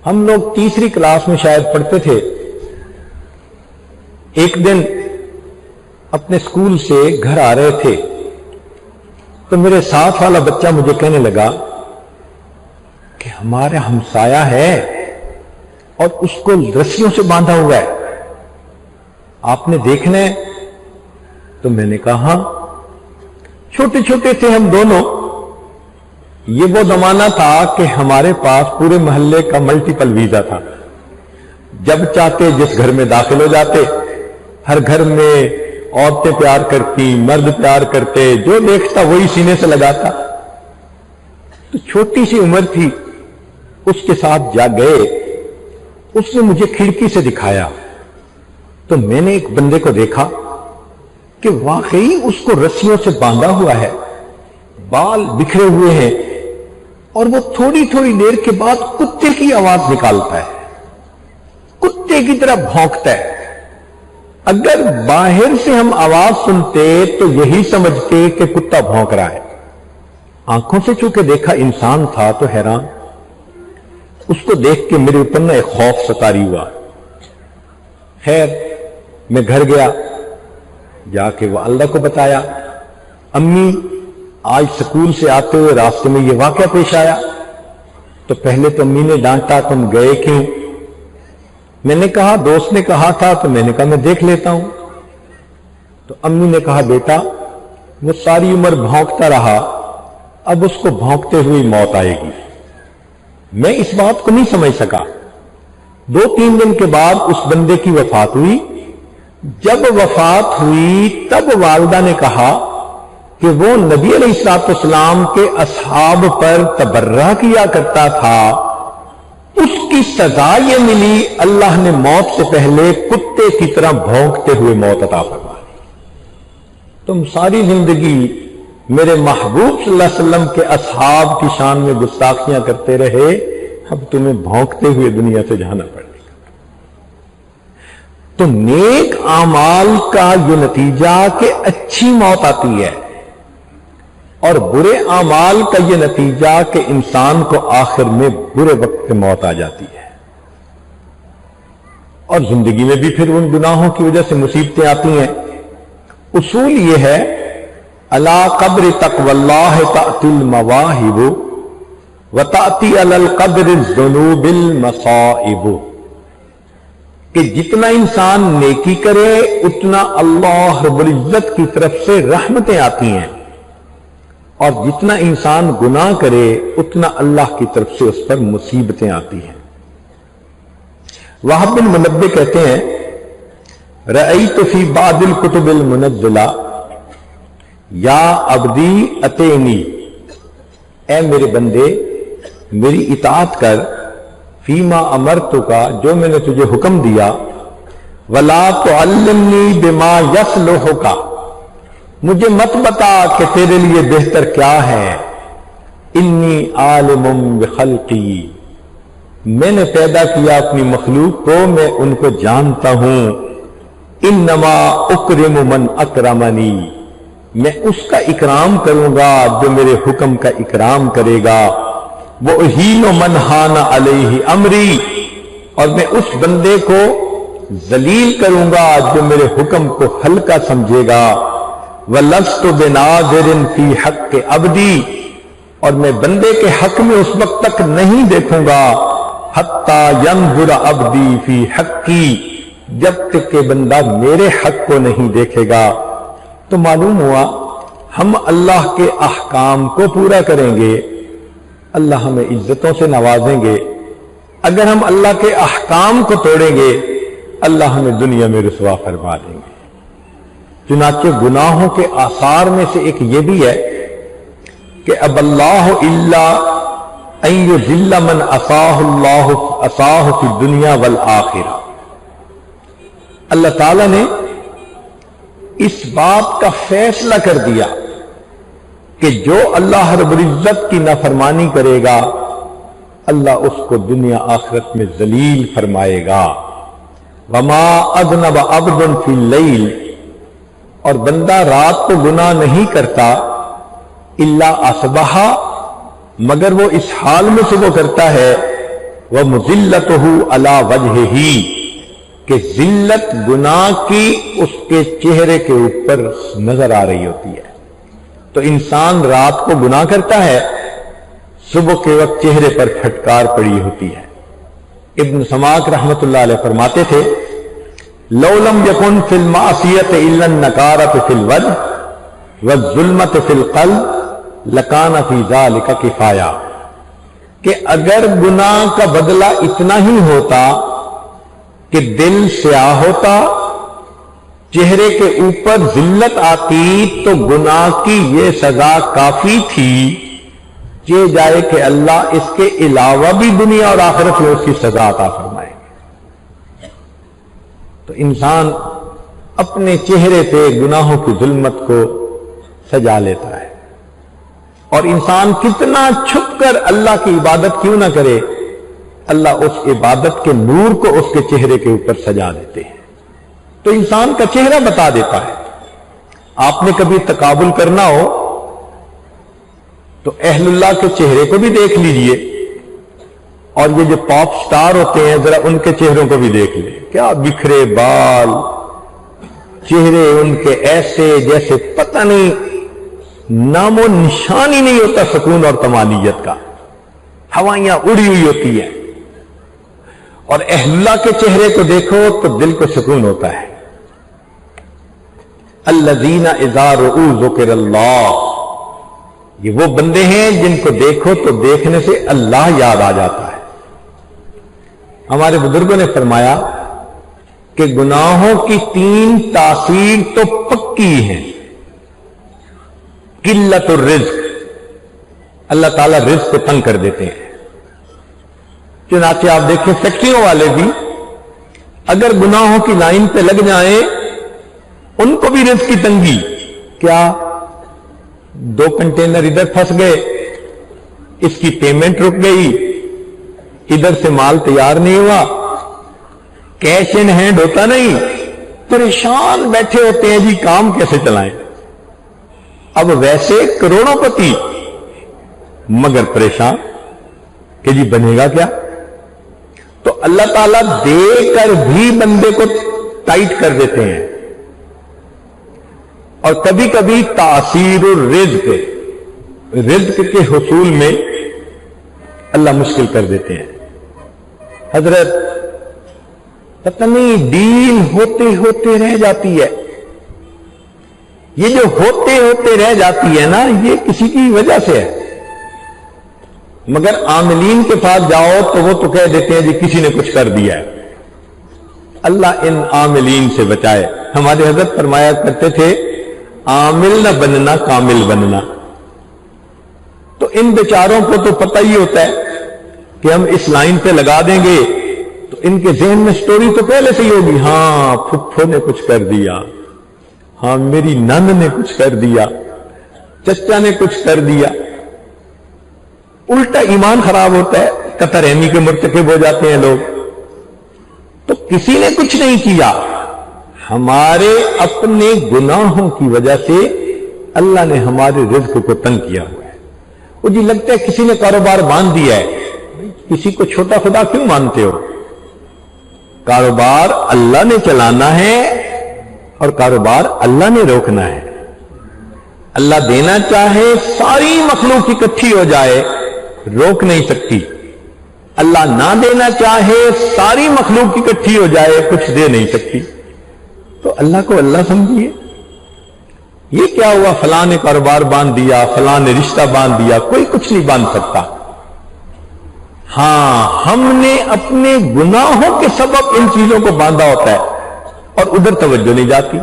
ہم لوگ تیسری کلاس میں شاید پڑھتے تھے. ایک دن اپنے اسکول سے گھر آ رہے تھے تو میرے ساتھ والا بچہ مجھے کہنے لگا کہ ہمارا ہمسایہ ہے اور اس کو رسیوں سے باندھا ہوا ہے, آپ نے دیکھنا ہے. تو میں نے کہا ہاں. چھوٹے چھوٹے تھے ہم دونوں. یہ وہ زمانہ تھا کہ ہمارے پاس پورے محلے کا ملٹیپل ویزا تھا. جب چاہتے جس گھر میں داخل ہو جاتے. ہر گھر میں عورتیں پیار کرتی, مرد پیار کرتے, جو دیکھتا وہی سینے سے لگاتا. تو چھوٹی سی عمر تھی, اس کے ساتھ جا گئے. اس نے مجھے کھڑکی سے دکھایا تو میں نے ایک بندے کو دیکھا کہ واقعی اس کو رسیوں سے باندھا ہوا ہے, بال بکھرے ہوئے ہیں, اور وہ تھوڑی تھوڑی دیر کے بعد کتے کی آواز نکالتا ہے, کتے کی طرح بھونکتا ہے. اگر باہر سے ہم آواز سنتے تو یہی سمجھتے کہ کتا بھونک رہا ہے. آنکھوں سے چونکہ دیکھا انسان تھا تو حیران. اس کو دیکھ کے میرے اوپر ایک خوف ستاری ہوا. خیر میں گھر گیا, جا کے وہ اللہ کو بتایا, امی آج سکول سے آتے ہوئے راستے میں یہ واقعہ پیش آیا. تو پہلے تو امی نے ڈانٹا, تم گئے کیوں؟ میں نے کہا دوست نے کہا تھا, تو میں نے کہا میں دیکھ لیتا ہوں. تو امی نے کہا بیٹا وہ ساری عمر بھونکتا رہا, اب اس کو بھونکتے ہوئے موت آئے گی. میں اس بات کو نہیں سمجھ سکا. 2-3 دن کے بعد اس بندے کی وفات ہوئی. جب وفات ہوئی تب والدہ نے کہا کہ وہ نبی علیہ السلام کے اصحاب پر تبرہ کیا کرتا تھا, اس کی سزا یہ ملی, اللہ نے موت سے پہلے کتے کی طرح بھونکتے ہوئے موت عطا فرما دی. تم ساری زندگی میرے محبوب صلی اللہ علیہ وسلم کے اصحاب کی شان میں گستاخیاں کرتے رہے, اب تمہیں بھونکتے ہوئے دنیا سے جانا پڑے گا. تو نیک اعمال کا یہ نتیجہ کہ اچھی موت آتی ہے, اور برے اعمال کا یہ نتیجہ کہ انسان کو آخر میں برے وقت پہ موت آ جاتی ہے. اور زندگی میں بھی پھر ان گناہوں کی وجہ سے مصیبتیں آتی ہیں. اصول یہ ہے الا قدر تقوی اللہ تأتی المواہب وتأتی علی القدر الذنوب المصائب, کہ جتنا انسان نیکی کرے اتنا اللہ رب العزت کی طرف سے رحمتیں آتی ہیں, اور جتنا انسان گناہ کرے اتنا اللہ کی طرف سے اس پر مصیبتیں آتی ہیں. وہب بن منبہ کہتے ہیں رأیت فی بعض الکتب المنزلہ یا عبدی اتینی, اے میرے بندے میری اطاعت کر, فیما امرتک, جو میں نے تجھے حکم دیا, ولا تعلمنی بما یصلحک, مجھے مت بتا کہ تیرے لیے بہتر کیا ہے. انی عالم بخلقی, میں نے پیدا کیا اپنی مخلوق کو, میں ان کو جانتا ہوں. انما اکرم من اکرمنی, میں اس کا اکرام کروں گا جو میرے حکم کا اکرام کرے گا. وَأُهِينُ مَنْ هَانَ عَلَيْهِ أَمْرِي, اور میں اس بندے کو ذلیل کروں گا جو میرے حکم کو ہلکا سمجھے گا. وَلَسْتُ بِنَاظِرٍ فِي حَقِّ عَبْدِي, اور میں بندے کے حق میں اس وقت تک نہیں دیکھوں گا حَتَّى يَنْظُرَ عَبْدِي فِي حَقِّي, جب تک کہ بندہ میرے حق کو نہیں دیکھے گا. تو معلوم ہوا ہم اللہ کے احکام کو پورا کریں گے, اللہ ہمیں عزتوں سے نوازیں گے. اگر ہم اللہ کے احکام کو توڑیں گے اللہ ہمیں دنیا میں رسوا فرما دیں گے. چنانچہ گناہوں کے آثار میں سے ایک یہ بھی ہے کہ اب اللہ الا ان یذل من عصاہ اللہ عصاہ فی الدنیا والآخرہ, اللہ تعالی نے اس بات کا فیصلہ کر دیا کہ جو اللہ رب العزت کی نافرمانی کرے گا اللہ اس کو دنیا آخرت میں ذلیل فرمائے گا. وما اذنب عبد فی اللیل, اور بندہ رات کو گناہ نہیں کرتا الا اصبح, مگر وہ اس حال میں صبح کرتا ہے وَمُذِلَّتُهُ عَلَى وَجْهِهِ کہ ذلت گناہ کی اس کے چہرے کے اوپر نظر آ رہی ہوتی ہے. تو انسان رات کو گناہ کرتا ہے، صبح کے وقت چہرے پر پھٹکار پڑی ہوتی ہے. ابن سماک رحمت اللہ علیہ فرماتے تھے لو لم یکن فی المعصیۃ الا النکارۃ فی الوجہ والظلمۃ فی القلب لکان فی ذلک کفایہ، کہ اگر گناہ کا بدلہ اتنا ہی ہوتا کہ دل سیاہ ہوتا، چہرے کے اوپر ذلت آتی، تو گناہ کی یہ سزا کافی تھی. یہ جائے کہ اللہ اس کے علاوہ بھی دنیا اور آخرت میں اس کی سزا عطا فرمائے گے. تو انسان اپنے چہرے پہ گناہوں کی ظلمت کو سجا لیتا ہے. اور انسان کتنا چھپ کر اللہ کی عبادت کیوں نہ کرے، اللہ اس عبادت کے نور کو اس کے چہرے کے اوپر سجا دیتے ہیں. تو انسان کا چہرہ بتا دیتا ہے. آپ نے کبھی تقابل کرنا ہو تو اہل اللہ کے چہرے کو بھی دیکھ لیجئے، اور یہ جو پاپ سٹار ہوتے ہیں ذرا ان کے چہروں کو بھی دیکھ لیں. کیا بکھرے بال، چہرے ان کے ایسے جیسے پتہ نہیں نام و نشان ہی نہیں ہوتا سکون اور طمانینت کا، ہوائیاں اڑی ہوئی ہوتی ہیں. اور اہل اللہ کے چہرے کو دیکھو تو دل کو سکون ہوتا ہے. الذین اذا رؤوا ذکر اللہ، یہ وہ بندے ہیں جن کو دیکھو تو دیکھنے سے اللہ یاد آ جاتا ہے. ہمارے بزرگوں نے فرمایا کہ گناہوں کی 3 تاثیر تو پکی ہیں. قلت الرزق، اللہ تعالیٰ رزق کو تنگ کر دیتے ہیں. چنانچہ آپ دیکھیں فیکٹریوں والے بھی اگر گناہوں کی لائن پہ لگ جائیں ان کو بھی رزق کی تنگی. کیا 2 کنٹینر ادھر پھنس گئے، اس کی پیمنٹ رک گئی، ادھر سے مال تیار نہیں ہوا، کیش ان ہینڈ ہوتا نہیں، پریشان بیٹھے ہوتے ہیں جی کام کیسے چلائیں. اب ویسے کروڑوں پتی مگر پریشان کہ جی بنے گا کیا. تو اللہ تعالیٰ دے کر بھی بندے کو ٹائٹ کر دیتے ہیں. اور کبھی کبھی تاثیر الرزق، رزق کے حصول میں اللہ مشکل کر دیتے ہیں. حضرت پتہ نہیں ڈیل ہوتے ہوتے رہ جاتی ہے. یہ جو ہوتے ہوتے رہ جاتی ہے نا، یہ کسی کی وجہ سے ہے. مگر عاملین کے پاس جاؤ تو وہ تو کہہ دیتے ہیں جی کسی نے کچھ کر دیا ہے. اللہ ان عاملین سے بچائے. ہمارے حضرت فرمایا کرتے تھے عامل نہ بننا کامل بننا. تو ان بیچاروں کو تو پتہ ہی ہوتا ہے کہ ہم اس لائن پہ لگا دیں گے تو ان کے ذہن میں سٹوری تو پہلے سے ہی ہوگی، ہاں پھپھو نے کچھ کر دیا، ہاں میری نند نے کچھ کر دیا، چچا نے کچھ کر دیا. الٹا ایمان خراب ہوتا ہے، قطع رحمی کے مرتکب ہو جاتے ہیں لوگ. تو کسی نے کچھ نہیں کیا، ہمارے اپنے گناہوں کی وجہ سے اللہ نے ہمارے رزق کو تنگ کیا ہوا ہے. وہ جی لگتا ہے کسی نے کاروبار باندھ دیا ہے. کسی کو چھوٹا خدا کیوں مانتے ہو؟ کاروبار اللہ نے چلانا ہے اور کاروبار اللہ نے روکنا ہے. اللہ دینا چاہے ساری مخلوق اکٹھی ہو جائے روک نہیں سکتی. اللہ نہ دینا چاہے ساری مخلوق اکٹھی ہو جائے کچھ دے نہیں سکتی. تو اللہ کو اللہ سمجھیے. یہ کیا ہوا فلاں نے کاروبار باندھ دیا، فلاں نے رشتہ باندھ دیا، کوئی کچھ نہیں باندھ سکتا. ہاں ہم نے اپنے گناہوں کے سبب ان چیزوں کو باندھا ہوتا ہے اور ادھر توجہ نہیں جاتی.